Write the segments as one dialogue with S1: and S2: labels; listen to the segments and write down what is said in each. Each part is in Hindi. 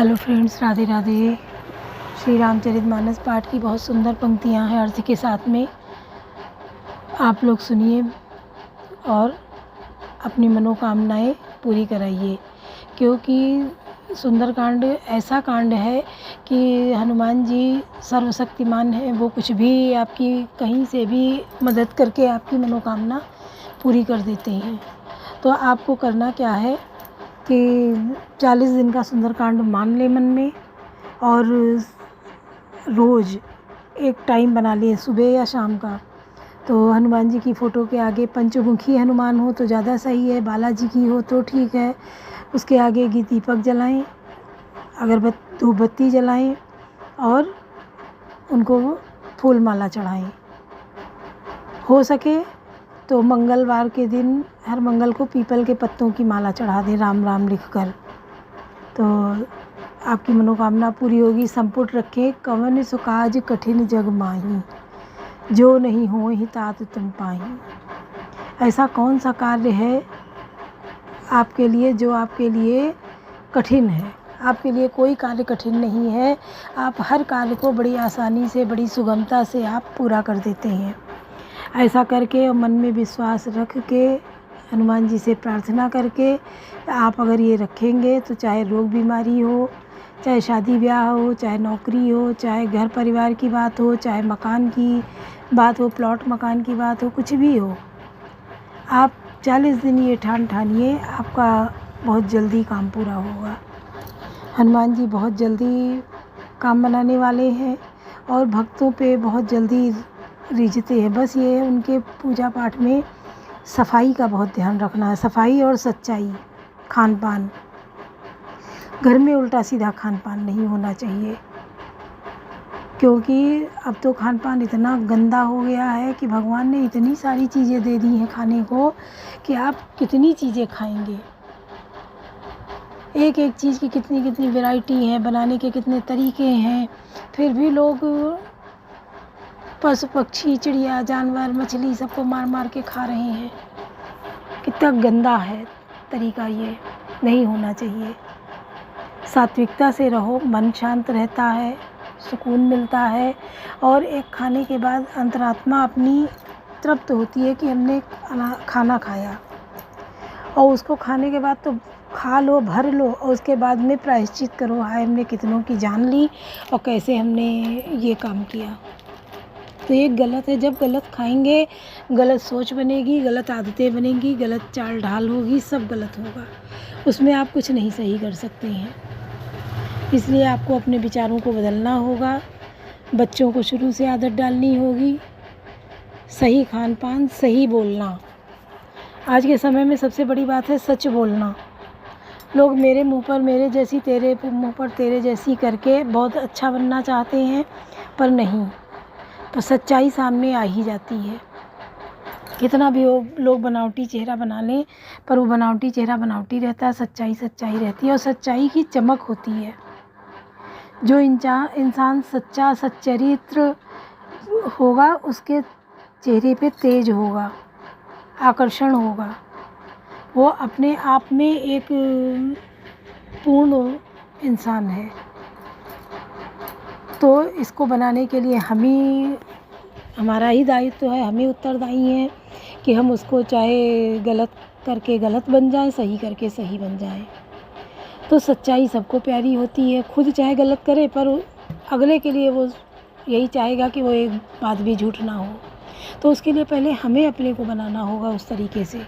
S1: Hello friends, Radhe Radhe. श्री रामचरितमानस पाठ की बहुत सुंदर पंक्तियाँ हैं अर्थ के साथ में। आप लोग सुनिए और अपनी मनोकामनाएं पूरी कराइए, क्योंकि सुंदरकांड ऐसा कांड है कि हनुमान जी सर्वशक्तिमान हैं। वो कुछ भी आपकी कहीं से भी मदद करके आपकी मनोकामना पूरी कर देते हैं। तो आपको करना क्या है कि 40 दिन का सुंदरकांड मान ले मन में, और रोज़ एक टाइम बना लिए, सुबह या शाम का। तो हनुमान जी की फ़ोटो के आगे पंचमुखी हनुमान हो तो ज़्यादा सही है, बालाजी की हो तो ठीक है। उसके आगे घी दीपक जलाएं, धूप बत्ती जलाएं और उनको फूल माला चढ़ाएं। हो सके तो मंगलवार के दिन हर मंगल को पीपल के पत्तों की माला चढ़ा दें, राम राम लिखकर। तो आपकी मनोकामना पूरी होगी। संपुट रखे कवन सुकाज कठिन जग माही, जो नहीं हो ही तात तुम पाही। ऐसा कौन सा कार्य है आपके लिए जो आपके लिए कठिन है? आपके लिए कोई कार्य कठिन नहीं है। आप हर कार्य को बड़ी आसानी से, बड़ी सुगमता से आप पूरा कर देते हैं। ऐसा करके और मन में विश्वास रख के, हनुमान जी से प्रार्थना करके आप अगर ये रखेंगे तो चाहे रोग बीमारी हो, चाहे शादी ब्याह हो, चाहे नौकरी हो, चाहे घर परिवार की बात हो, चाहे मकान की बात हो, प्लॉट मकान की बात हो, कुछ भी हो, आप 40 दिन ये ठानिए, आपका बहुत जल्दी काम पूरा होगा। हनुमान जी बहुत जल्दी काम बनाने वाले हैं और भक्तों पे बहुत जल्दी रिझते हैं। बस ये उनके पूजा पाठ में सफाई का बहुत ध्यान रखना है। सफाई और सच्चाई, खान पान, घर में उल्टा सीधा खान पान नहीं होना चाहिए, क्योंकि अब तो खान पान इतना गंदा हो गया है कि भगवान ने इतनी सारी चीज़ें दे दी हैं खाने को कि आप कितनी चीज़ें खाएंगे। एक एक चीज़ की कितनी कितनी वैरायटी है, बनाने के कितने तरीके हैं, फिर भी लोग पशु पक्षी, चिड़िया, जानवर, मछली सबको मार मार के खा रहे हैं। कितना गंदा है तरीका, ये नहीं होना चाहिए। सात्विकता से रहो, मन शांत रहता है, सुकून मिलता है और एक खाने के बाद अंतरात्मा अपनी तृप्त होती है कि हमने खाना खाया। और उसको खाने के बाद तो खा लो, भर लो, और उसके बाद में प्रायश्चित करो, हाय हमने कितनों की जान ली और कैसे हमने ये काम किया। तो ये गलत है। जब गलत खाएंगे गलत सोच बनेगी, गलत आदतें बनेंगी, गलत चाल ढाल होगी, सब गलत होगा। उसमें आप कुछ नहीं सही कर सकते हैं। इसलिए आपको अपने विचारों को बदलना होगा। बच्चों को शुरू से आदत डालनी होगी, सही खान पान, सही बोलना। आज के समय में सबसे बड़ी बात है सच बोलना। लोग मेरे मुंह पर मेरे जैसी, तेरे मुंह पर तेरे जैसी करके बहुत अच्छा बनना चाहते हैं, पर नहीं, तो सच्चाई सामने आ ही जाती है। कितना भी वो लोग बनावटी चेहरा बना लें, पर वो बनावटी चेहरा बनावटी रहता है, सच्चाई सच्चाई रहती है और सच्चाई की चमक होती है। जो इंसान सच्चा सच्चरित्र होगा उसके चेहरे पे तेज होगा, आकर्षण होगा। वो अपने आप में एक पूर्ण इंसान है। तो इसको बनाने के लिए हमारा ही दायित्व है, हम ही उत्तरदायी हैं कि हम उसको चाहे गलत करके गलत बन जाए, सही करके सही बन जाए। तो सच्चाई सबको प्यारी होती है। खुद चाहे गलत करे पर अगले के लिए वो यही चाहेगा कि वो एक बात भी झूठ ना हो। तो उसके लिए पहले हमें अपने को बनाना होगा उस तरीके से।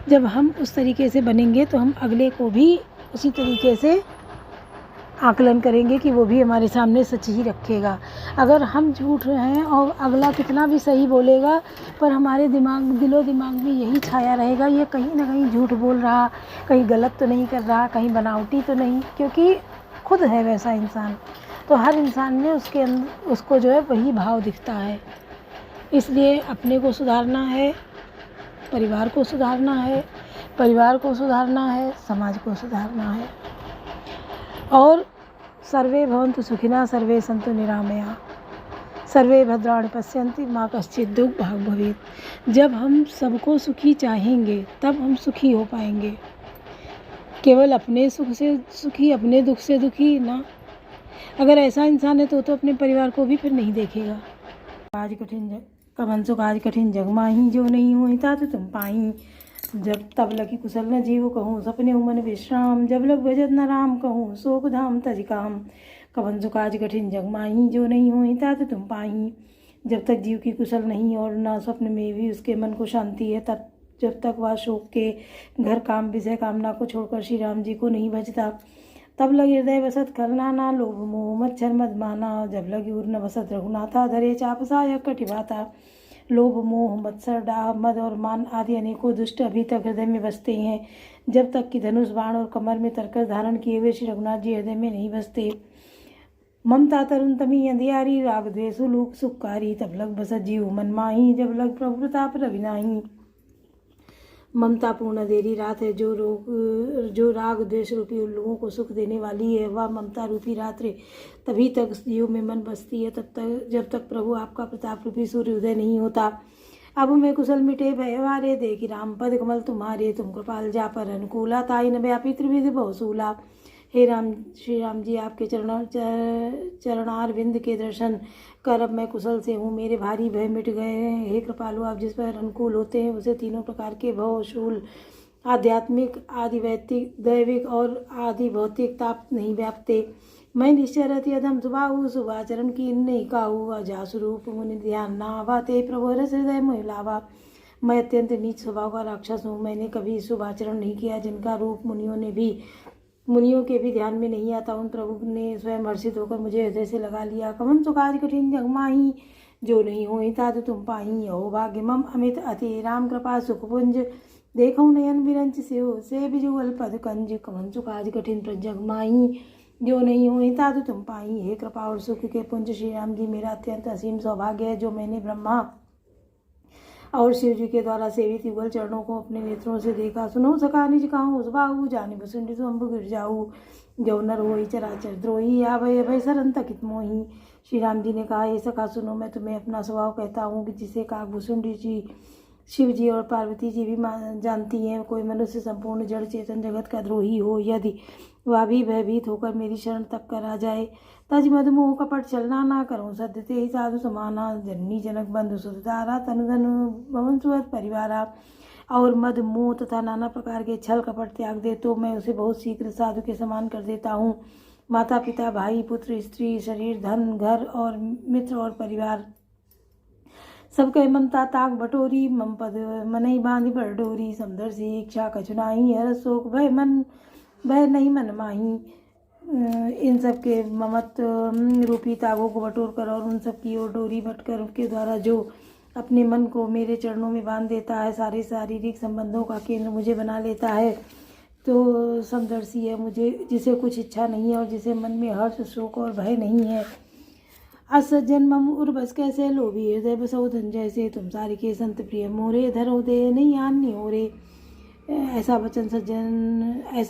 S1: जब हम उस तरीके से बनेंगे तो हम अगले को भी उसी तरीके से आकलन करेंगे कि वो भी हमारे सामने सच ही रखेगा। अगर हम झूठ हैं और अगला कितना भी सही बोलेगा, पर हमारे दिलो दिमाग में यही छाया रहेगा, ये कहीं ना कहीं झूठ बोल रहा, कहीं गलत तो नहीं कर रहा, कहीं बनावटी तो नहीं, क्योंकि खुद है वैसा इंसान। तो हर इंसान में उसके अंदर उसको जो है वही भाव दिखता है। इसलिए अपने को सुधारना है, परिवार को सुधारना है, परिवार को सुधारना है, समाज को सुधारना है। और सर्वे भवन्तु सुखिनः, सर्वे सन्तु निरामया, सर्वे भद्राणि पश्यन्ति मा कश्चित् दुःखभाग् भवेत्। जब हम सबको सुखी चाहेंगे तब हम सुखी हो पाएंगे। केवल अपने सुख से सुखी, अपने दुख से दुखी ना। अगर ऐसा इंसान है तो अपने परिवार को भी फिर नहीं देखेगा। आज कठिन कवन सुख आज कठिन जग माही, जो नहीं हुई तात तुम पाई। जब तब लगी कुशल न जीव कहूँ, सपने मन विश्राम। जब लग भजत न राम कहूँ, शोक धाम तज काम। कवन सुख आज कठिन जग माही, जो नहीं हुई तात तुम पाई। जब तक जीव की कुशल नहीं और ना स्वप्न में भी उसके मन को शांति है, तब जब तक वह शोक के घर काम विषय कामना को छोड़कर श्री राम जी को नहीं भजता, तब लग हृदय बसत खलनाना, लोभ मोह मच्छर मद माना। जब लगी उर न बसत रघुनाथा, धरे चाप सायक कटिभाता। लोभ मोह मत्सर डाह मद और मान आदि अनेकों दुष्ट अभी तक हृदय में बसते हैं, जब तक कि धनुष बाण और कमर में तरकस धारण किए हुए श्री रघुनाथ जी हृदय में नहीं बसते। ममता तरुण तमी अंधियारी, राग द्वेष लूक सुखकारी। तब लग बसत जीव मन माही, जब लग प्रभु प्रताप रवि नाही। ममता पूर्ण अंधेरी रात है, जो राग द्वेष रूपी उल्लुओं को सुख देने वाली है, वह ममता रूपी रात्रि तभी तक जीव में मन बसती है, तब तक जब तक प्रभु आपका प्रताप रूपी सूर्य उदय नहीं होता। अब मैं कुशल मिटे भयवारे, देखी राम पद कमल तुम्हारे। तुम कृपाल जा पर अनुकूला, ताई न व्यापी त्रिविध बहुसूला। हे राम, श्री राम जी आपके चरणारविंद के दर्शन कर अब मैं कुशल से हूँ, मेरे भारी भय मिट गए हैं। हे कृपालु, आप जिस पर अनुकूल होते हैं उसे तीनों प्रकार के भव, शूल, आध्यात्मिक, आदि वैतिक, दैविक और आदि भौतिक ताप नहीं व्यापते। मैं निश्चय रहती अधम सुबाहु, शुभाचरण की नहीं काहू। अजासुरूप मुनि ध्यान ना आवा, ते प्रभु रस हृदय महिलावा। मैं अत्यंत नीच स्वभाव का राक्षस हूँ, मैंने कभी शुभाचरण नहीं किया, जिनका रूप मुनियों के भी ध्यान में नहीं आता। उन प्रभु ने स्वयं हर्षित होकर मुझे हृदय से लगा लिया। कवन सुख आज कठिन जग माही, जो नहीं होई तात तुम पाई। अहो भाग्य मम अमित अति, राम कृपा सुखपुंज। देखो नयन विरंच से बिजुअल पद कंज। कवन सुख आज कठिन जग माही, जो नहीं होई तात तुम पाई। हे कृपा और सुख के पुंज श्री राम जी, मेरा अत्यंत असीम सौभाग्य है जो मैंने ब्रह्मा और शिव जी के द्वारा सेवित युगल चरणों को अपने नेत्रों से देखा। सुनो सका निज कहूँ, उस बाहु जाने बसुंडी तो अम्बु गिर जाऊ। जो नर होई चराचर द्रोही, आभय अभय सरन तकित मोही। श्री राम जी ने कहा, हे सखा सुनो, मैं तुम्हें अपना स्वभाव कहता हूँ कि जिसे काकभूषुंडी जी, शिव जी और पार्वती जी भी जानती हैं। कोई मनुष्य संपूर्ण जड़ चेतन जगत का द्रोही हो, यदि वह भी भयभीत होकर मेरी शरण तक कर आ जाए, तज मधुमोह कपट चलना ना करूँ, सद्य ते ही साधु समाना। जननी जनक बंधु सुधारा, तनु धनु भवन सुहत परिवारा। और मद मोह तथा नाना प्रकार के छल कपट त्याग दे तो मैं उसे बहुत शीघ्र साधु के समान कर देता हूँ। माता पिता भाई पुत्र स्त्री शरीर धन घर और मित्र और परिवार सबके ममता ताक बटोरी। मम पद मनई बांधी पर डोरी, समदर से इच्छा कछुनाही। हर शोक भय नहीं मन माही। इन सब के ममत्व रूपी तागों को बटोर कर और उन सब की ओर डोरी भटकर के द्वारा जो अपने मन को मेरे चरणों में बांध देता है, सारे शारीरिक संबंधों का केंद्र मुझे बना लेता है, तो समदर्शी है मुझे, जिसे कुछ इच्छा नहीं है और जिसे मन में हर्ष शोक और भय नहीं है। असज्जन मम उर्वस कैसे, लोभी हृदय बसो धन जैसे। तुम सारे के संत प्रिय मोरे, धरो दे नहीं आनी हो रे। ऐसा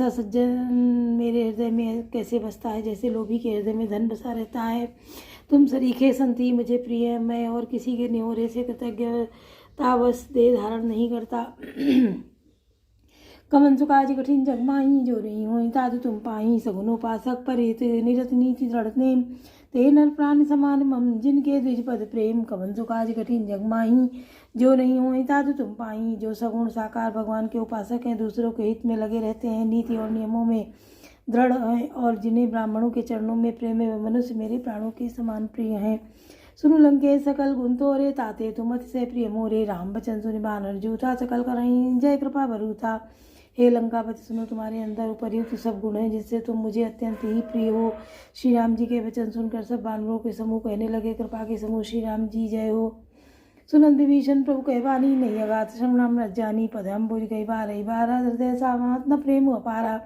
S1: सज्जन मेरे हृदय में कैसे बसता है, जैसे लोभी के हृदय में धन बसा रहता है। तुम सरीखे संति मुझे प्रिय है, मैं और किसी के न्योरे से कृतज्ञतावश देह धारण नहीं करता। कवन सुख आज कठिन जग माही, जो नहीं होई तात तुम पाही। सगुनोपासक परित निरत नीति दृढ़ नेम, ते नर प्राण समान मम, जिनके द्विज पद प्रेम। कवन सुख आज कठिन जग माही, जो नहीं होई तात तुम पाई। जो सगुण साकार भगवान के उपासक हैं, दूसरों के हित में लगे रहते हैं, नीति और नियमों में दृढ़ हैं, और जिन्हें ब्राह्मणों के चरणों में प्रेम है, वे मनुष्य मेरे प्राणों के समान प्रिय हैं। सुनु लंके सकल गुण तोरे, ताते तुम अति से प्रिय मोरे। राम बचन सुनि बानर जूथा, सकल करहीं जय कृपा बरूथा। हे लंकापति, सुनो, तुम्हारे अंदर उपर्युक्त सब गुण हैं, जिससे तुम मुझे अत्यंत ही प्रिय हो। श्री राम जी के वचन सुनकर सब बानरों के समूह कहने लगे, कृपा के समूह श्री राम जी जय हो। सुनंद विभीषण प्रभु कहवानी, नहीं अगात श्रवणाम रज्जानी। पदम बुझ गई बारह हृदय सामात न प्रेम अपारा।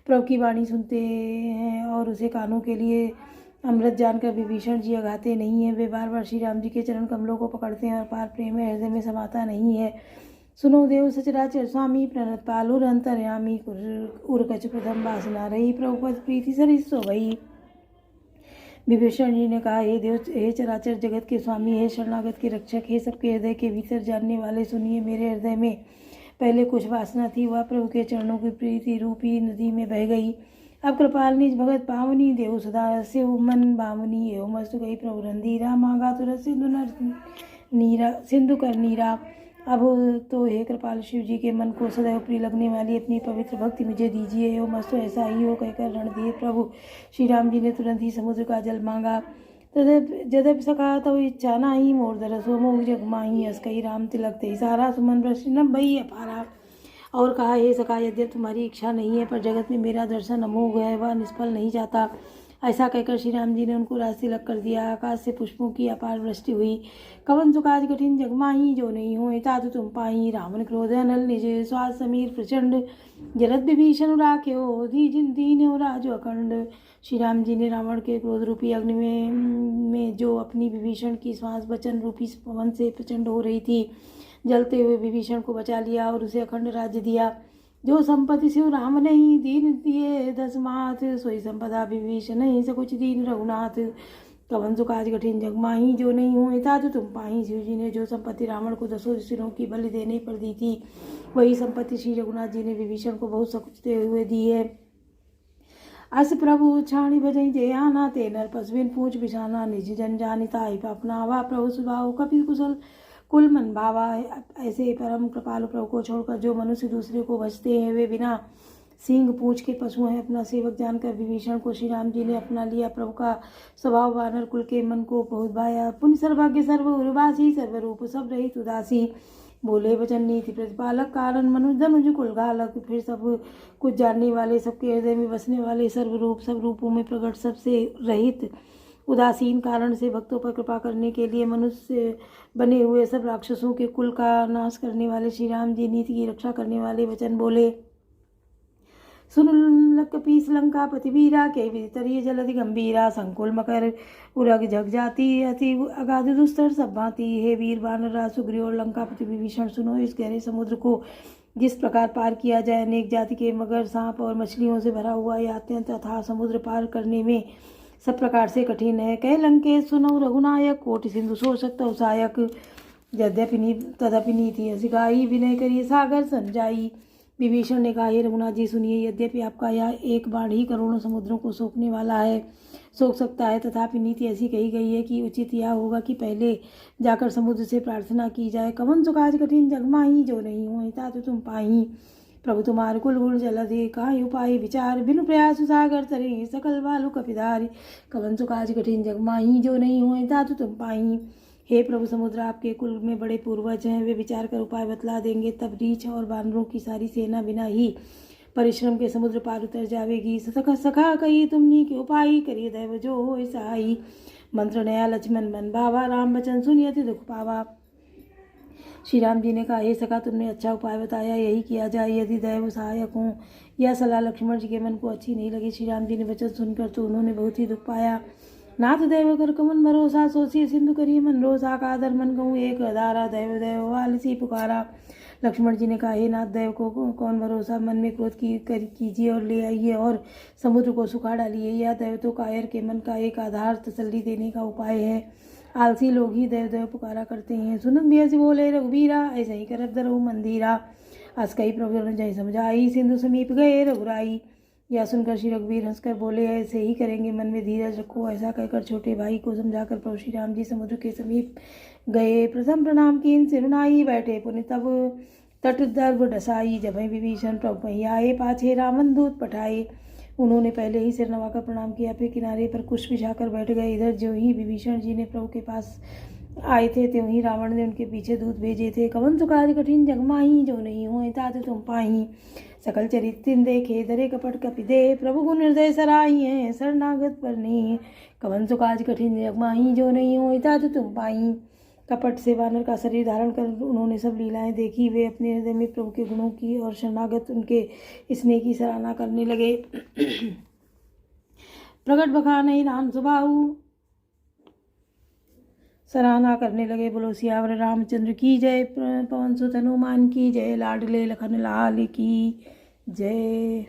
S1: प्रभु की वाणी सुनते हैं और उसे कानों के लिए अमृत जानकर विभीषण जी अगाते नहीं है। वे बार बार श्री राम जी के चरण कमलों को पकड़ते हैं और पार प्रेम हृदय में समाता नहीं है। सुनो देव सचराचर स्वामी, प्रणत पालुर अंतर्यामी। उर्कच प्रथम वासना रही, प्रभुपद प्रीति सरिसो भई। विभीषण जी ने कहा, हे देव, हे चराचर जगत के स्वामी, हे शरणागत के रक्षक, हे सबके हृदय के भीतर जानने वाले, सुनिए, मेरे हृदय में पहले कुछ वासना थी, वह प्रभु के चरणों की प्रीति रूपी नदी में बह गई। अब कृपाल निज भगत पावनी, देव सदा से मन बावनी, एवं मस्तु गई प्रभु रंधीरा, मांगा तुरंत सिंधु कर नीरा। अब तो हे कृपाल शिव जी के मन को सदैव प्रिय लगने वाली अपनी पवित्र भक्ति मुझे दीजिए। एवं मस्तु ऐसा ही हो कहकर रण दिए प्रभु श्री राम जी ने तुरंत ही समुद्र का जल मांगा। जदप सका तब इच्छा नाही, मोर दरसो मोह जग माही, अस कही राम तिलक ते सारा, सुमन वृष्टि न भई अपारा। और कहा, हे सखा, यद्यप तुम्हारी इच्छा नहीं है, पर जगत में मेरा दर्शन अमोघ है, वह निष्फल नहीं जाता। ऐसा कहकर श्री राम जी ने उनको रास तिलक कर दिया। आकाश से पुष्पों की अपार वृष्टि हुई। कवन सुकाज कठिन जगमाही, जो नहीं हो तातु तुम पाही, रावण क्रोध अनल निज, स्वाद समीर प्रचंड, जलद विभीषण राख्यो, दीन राजो अखंड। श्री राम जी ने रावण के क्रोध रूपी अग्नि में जो अपनी विभीषण की श्वास वचन रूपी पवन से प्रचंड हो रही थी, जलते हुए विभीषण को बचा लिया और उसे अखंड राज्य दिया। जो संपत्ति शिव राम नहीं, दीन दिए 10 मात, सोई संपदा विभीषण नहीं, सकुच दीन रघुनाथ। कवन सुकाज कठिन जगमाही, जो नहीं हो तातु तुम पाही। शिव जी ने जो संपत्ति रावण को 10 सिरों की बलि देने पर दी थी, वही संपत्ति श्री रघुनाथ जी ने विभीषण को बहुत सकुचते हुए दी है। अस प्रभु छाणी भजई जे आना, ते नर पशुविन पूछ बिछाना, निज जन जानिता ही अपनावा, प्रभु सुभाव कपि कुशल कुल मन भावा। ऐसे परम कृपालु प्रभु को छोड़कर जो मनुष्य दूसरे को भजते हैं, वे बिना सींग पूछ के पशु हैं। अपना सेवक जानकर विभीषण को श्री राम जी ने अपना लिया। प्रभु का स्वभाव वानर कुल के मन को बहुत भाया। पुण्य सर्वज्ञ सर्व उर्वासी, सर्वरूप सब रहित उदासी, बोले वचन नीति प्रतिपालक, कारण मनुज धनुज कुल घालक। फिर सब कुछ जानने वाले, सबके हृदय में बसने वाले, सर्वरूप सब रूपों में प्रकट, सबसे रहित, उदासीन, कारण से भक्तों पर कृपा करने के लिए मनुष्य बने हुए, सब राक्षसों के कुल का नाश करने वाले श्री राम जी नीति की रक्षा करने वाले वचन बोले। सुन कपीस लंका पतिवीरा, के वितरिय जलधि गंभीरा, संकुल मकर उरग जग जाती, अति अगाध दुस्तर सब भांति। हे वीर वानर सुग्रीव और लंकापति विभीषण, सुनो इस गहरे समुद्र को जिस प्रकार पार किया जाए। अनेक जाति के मगर, सांप और मछलियों से भरा हुआ यह अत्यंत अथाह समुद्र पार करने में सब प्रकार से कठिन है। कह लंकेश सुनो रघुनायक, कोटि सिंधु सो सकता सहायक, यद्यपि तदपि नीति असिकाई, विनय करिए सागर समझाई। विभीषण ने कहा, हे रघुनाथ जी सुनिए, यद्यपि आपका यह एक बाण ही करोड़ों समुद्रों को सोखने वाला है, सोख सकता है, तथापि नीति ऐसी कही गई है कि उचित यह होगा कि पहले जाकर समुद्र से प्रार्थना की जाए। कवन सुकाज कठिन जगमाही, जो नहीं हो तातु तुम पाही, प्रभु तुम्हार कुल गुण जलधि, काहि उपाय विचार, बिनु प्रयास सागर तरे, सकल बालु कपिधारी। कवन सुकाज कठिन जगमाही, जो नहीं हो तातु तुम पाही। हे प्रभु, समुद्र आपके कुल में बड़े पूर्वज हैं, वे विचार कर उपाय बतला देंगे, तब रीछ और वानरों की सारी सेना बिना ही परिश्रम के समुद्र पार उतर जावेगी। सखा कही तुमनी के उपाय, करिए दैव जो हो सहाई, मंत्र नया लक्ष्मण मन भावा, राम वचन सुनिए अति दुख पावा। श्री राम जी ने कहा, हे सखा, तुमने अच्छा उपाय बताया, यही किया जाए यदि दैव सहायक हों। यह सलाह लक्ष्मण जी के मन को अच्छी नहीं लगी। श्री राम जी ने वचन सुनकर तो उन्होंने बहुत ही दुख पाया। नाथ दैव कर कमन भरोसा, सोचिए सिंधु करिए मन रोसा, कादर मन कहूँ एक धारा, दैव दैव वालसी पुकारा। लक्ष्मण जी ने कहा, हे नाथ, दैव को कौन भरोसा, मन में क्रोध कीजिए और ले आइए और समुद्र को सुखा डालिए। यह दैव तो कायर के मन का एक आधार, तसल्ली देने का उपाय है। आलसी लोग ही दैव दैव पुकारा करते हैं। सुनत भी ऐसे बोले रघुबीरा, ऐसे ही करब दरहु मंदिरा, अस कही प्रभु जय समझाई, सिंधु समीप गए रघुराई। यह सुनकर श्री रघुवीर हंसकर बोले, ऐसे ही करेंगे, मन में धीरज रखो। ऐसा कहकर छोटे भाई को समझाकर प्रभु श्री राम जी समुद्र के समीप गए। प्रथम प्रणाम कीन सिरुनाई, बैठे पुण्य तब तट दर्भ डसाई। जब विभीषण प्रभु वहीं आए, पाछे रावण दूत पठाए। उन्होंने पहले ही सिर नवाकर प्रणाम किया, फिर किनारे पर कुश बिछाकर बैठ गए। इधर जो ही विभीषण जी ने प्रभु के पास आए थे, त्यों ही रावण ने उनके पीछे दूत भेजे थे। कवन सुकाज कठिन जगमाही, जो नहीं हो ताते तुम पाही, सकल चरित्र देखे, धरे कपट कपि दे, प्रभु गुण हृदय सराही है, शरणागत पर नहीं। कवन सुकाज कठिन जगमाही, जो नहीं हो ताते तुम पाही। कपट से वानर का शरीर धारण कर उन्होंने सब लीलाएं देखी। वे अपने हृदय में प्रभु के गुणों की और शरणागत उनके स्नेह की सराहना करने लगे। प्रकट बखान राम सुबाहु, सराहना करने लगे। बोलो सियावर रामचंद्र की जय, पवन सुत हनुमान की जय, लाडले लखन लाल की जय।